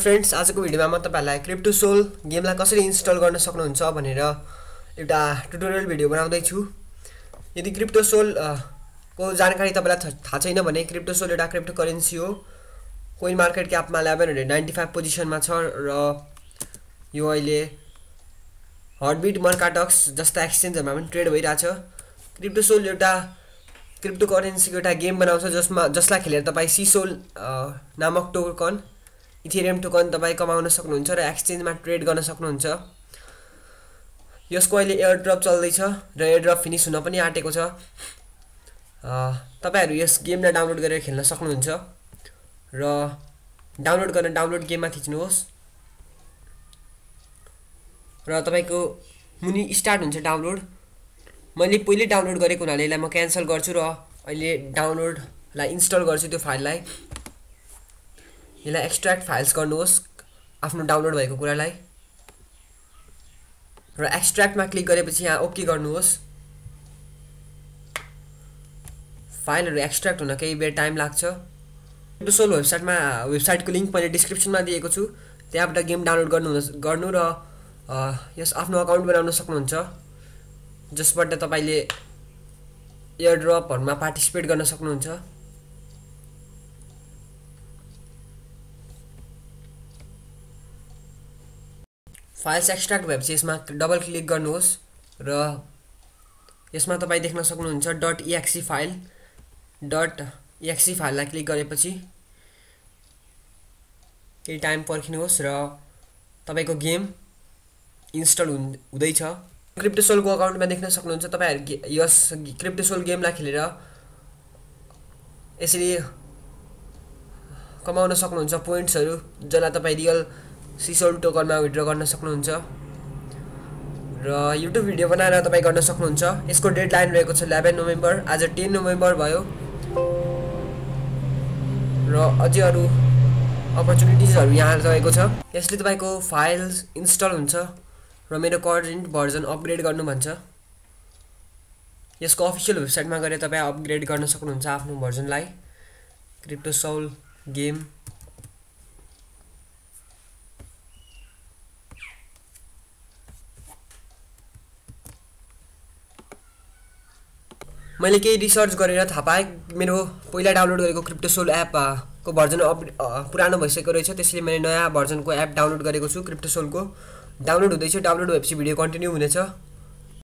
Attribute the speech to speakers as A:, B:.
A: Friends, आजको भिडियोमा म तपाईहरुलाई क्रिप्टोसोल गेमलाई कसरी इन्स्टल गर्न सक्नुहुन्छ भनेर एउटा ट्युटोरियल भिडियो बनाउँदै छु। यदि क्रिप्टोसोल को जानकारी तपाईलाई थाहा छैन भने क्रिप्टोसोल एउटा क्रिप्टोकरेन्सी हो। coinmarketcap मा 1195 पोजिसनमा छ र यो अहिले हटबिट मर्काटक्स जस्ता एक्सचेन्जहरुमा पनि ट्रेड भइराछ। क्रिप्टोसोल एउटा क्रिप्टोकरेन्सीको एउटा गेम बनाउँछ जसलाई खेलेर तपाई सीसोल नामक टोकन इथेरियम टोकन तपाई कमाउन सक्नुहुन्छ र एक्सचेन्जमा ट्रेड गर्न सक्नुहुन्छ। यसको अहिले एयरड्रप चल्दै छ र एयरड्रप फिनिश हुन पनि आटेको छ। तपाईहरु यस गेमलाई डाउनलोड गरेर खेल्न सक्नुहुन्छ र डाउनलोड गर्न डाउनलोड गेममा थिच्नुहोस् र तपाईको मुनि स्टार्ट हुन्छ डाउनलोड। मैले पहिले डाउनलोड गरेको हुनाले यसलाई म क्यान्सल गर्छु र अहिले डाउनलोडलाई इन्स्टल गर्छु त्यो फाइललाई। यसलाई एक्सट्र्याक्ट फाइल्स गर्नुहोस् आफ्नो डाउनलोड भएको कुरालाई र एक्सट्र्याक्टमा क्लिक गरेपछि यहाँ ओके गर्नुहोस्। फाइलहरु एक्सट्र्याक्ट हुन केही बेर टाइम लाग्छ। क्रिप्टोसोल वेबसाइटको लिंक मैले डिस्क्रिप्सनमा दिएको छु, त्यहाँबाट गेम डाउनलोड गर्नु र यस आफ्नो अकाउन्ट बनाउन सक्नुहुन्छ जसबाट तपाईले एयरड्रपहरुमा पार्टिसिपेट गर्न सक्नुहुन्छ। फाइल्स एक्सट्र्याक्ट भएपछि यसमा डबल क्लिक गर्नुहोस् र यसमा तपाई देख्न सक्नुहुन्छ .exe फाइल। .exe फाइललाई क्लिक गरेपछि केही टाइम पर्खिनुहोस् र तपाईको गेम इन्स्टल हुँदै छ। क्रिप्टोसोलको अकाउन्टमा देख्न सक्नुहुन्छ तपाईहरु यस क्रिप्टोसोल गेमलाई खेलेर यसरी कमाउन सक्नुहुन्छ पोइन्ट्सहरु जसलाई तपाई रियल सीसोल टोकनमा विथड्र गर्न सक्नुहुन्छ र युट्युब भिडियो बनाएर तपाई गर्न सक्नुहुन्छ। यसको डेडलाइन रहेको छ 11 नोभेम्बर। आज 10 नोभेम्बर भयो र अझै अरु अपर्चुनिटिजहरु यहाँ रहेको छ। यसले तपाईको फाइल्स इन्स्टल हुन्छ र मेरो करेन्ट भर्जन अपग्रेड गर्नु भन्छ। यसको अफिसियल वेबसाइटमा गएर तपाई अपग्रेड गर्न सक्नुहुन्छ आफ्नो भर्जनलाई। क्रिप्टोसोल गेम मैले केही रिसर्च गरेर थाहा पाएँ मेरो पहिला डाउनलोड गरेको क्रिप्टोसोल एप को भर्जन पुरानो भइसकेको रहेछ, त्यसैले मैले नयाँ भर्जनको एप डाउनलोड गरेको छु। क्रिप्टोसोलको डाउनलोड हुँदैछ। डाउनलोड भएपछि भिडियो कन्टिन्यू हुनेछ।